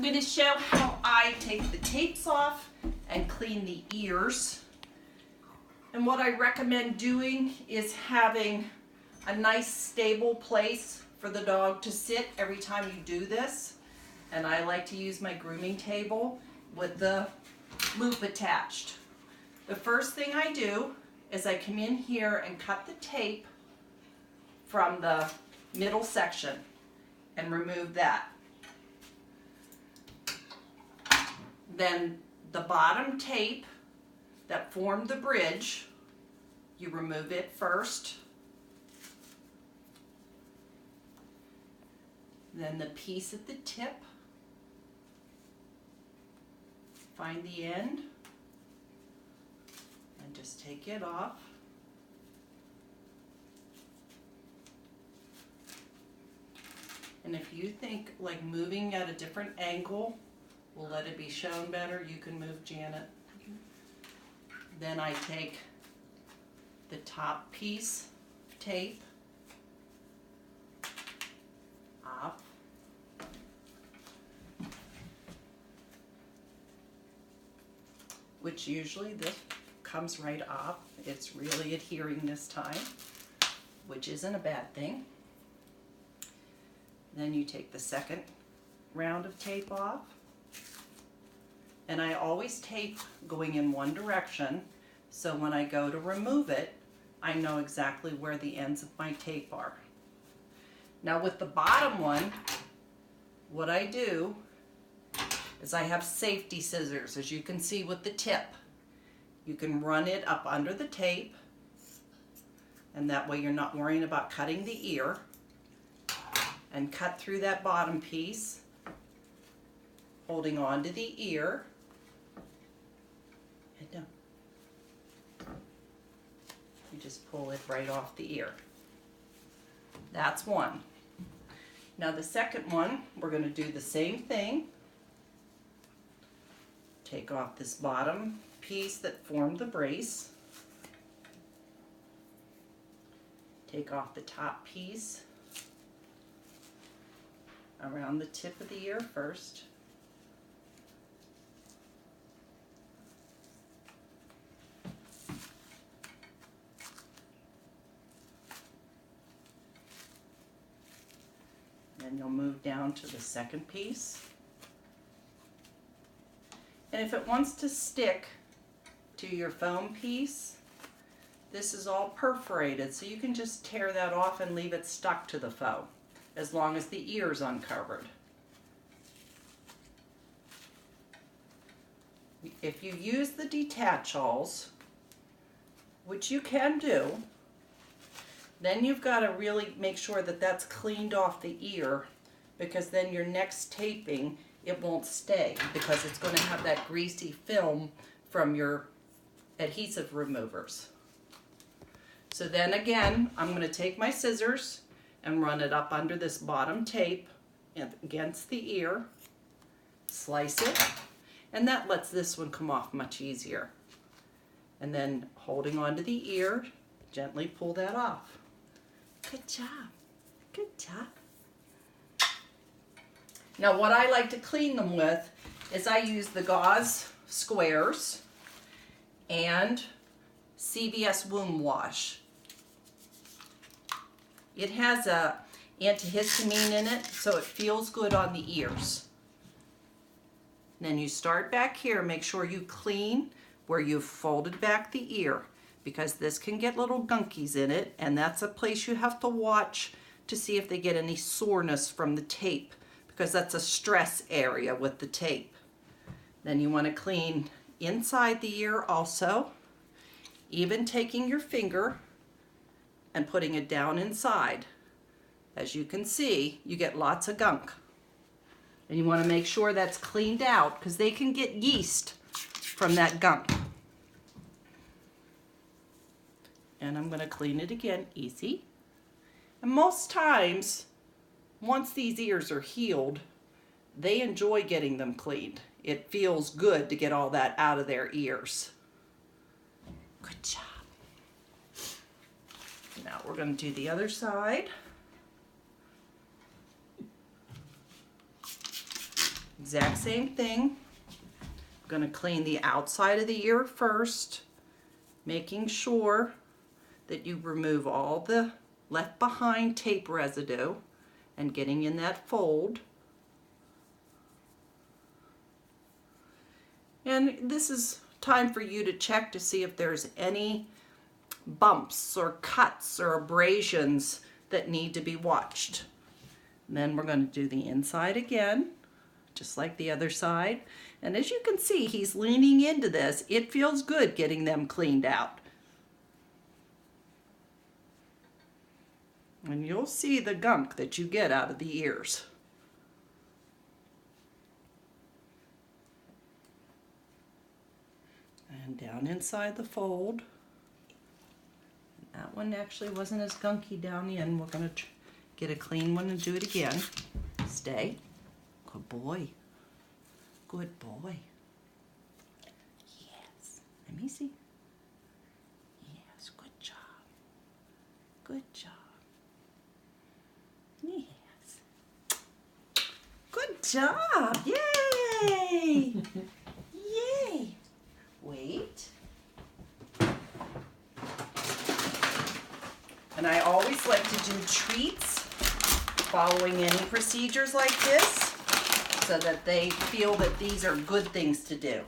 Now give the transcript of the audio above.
I'm going to show how I take the tapes off and clean the ears. And what I recommend doing is having a nice stable place for the dog to sit every time you do this. And I like to use my grooming table with the loop attached. The first thing I do is I come in here and cut the tape from the middle section and remove that. Then the bottom tape that formed the bridge, you remove it first. Then the piece at the tip, find the end and just take it off. And if you think like moving at a different angle will let it be shown better, you can move, Janet. Then I take the top piece of tape off. Which usually this comes right off. It's really adhering this time, which isn't a bad thing. Then you take the second round of tape off. And I always tape going in one direction, so when I go to remove it, I know exactly where the ends of my tape are. Now with the bottom one, what I do is I have safety scissors, as you can see with the tip. You can run it up under the tape, and that way you're not worrying about cutting the ear, and cut through that bottom piece, holding on to the ear. And down. You just pull it right off the ear. That's one. Now the second one, we're going to do the same thing. Take off this bottom piece that formed the brace. Take off the top piece around the tip of the ear first. Then you'll move down to the second piece. And if it wants to stick to your foam piece, this is all perforated, so you can just tear that off and leave it stuck to the foam, as long as the ear's uncovered. If you use the detach-alls, which you can do, then you've got to really make sure that that's cleaned off the ear, because then your next taping, it won't stay, because it's going to have that greasy film from your adhesive removers. So then again, I'm going to take my scissors and run it up under this bottom tape against the ear, slice it, and that lets this one come off much easier. And then holding onto the ear, gently pull that off. Good job. Good job. Now what I like to clean them with is I use the gauze squares and CVS Wound Wash. It has a antihistamine in it, so it feels good on the ears. Then you start back here, make sure you clean where you've folded back the ear, because this can get little gunkies in it, and that's a place you have to watch to see if they get any soreness from the tape, because that's a stress area with the tape. Then you want to clean inside the ear also, even taking your finger and putting it down inside. As you can see, you get lots of gunk. And you want to make sure that's cleaned out, because they can get yeast from that gunk. And I'm going to clean it again, easy. And most times, once these ears are healed, they enjoy getting them cleaned. It feels good to get all that out of their ears. Good job. Now we're going to do the other side. exact same thing. I'm going to clean the outside of the ear first, making sure that you remove all the left behind tape residue and getting in that fold. And this is time for you to check to see if there's any bumps or cuts or abrasions that need to be watched. And then we're going to do the inside again, just like the other side. And as you can see, he's leaning into this. It feels good getting them cleaned out. And you'll see the gunk that you get out of the ears. And down inside the fold. That one actually wasn't as gunky down the end. We're going to get a clean one and do it again. Stay. Good boy. Good boy. Yes. Let me see. Yes, good job. Good job. Yes. Good job. Yay! Yay! Wait. And I always like to do treats following any procedures like this so that they feel that these are good things to do.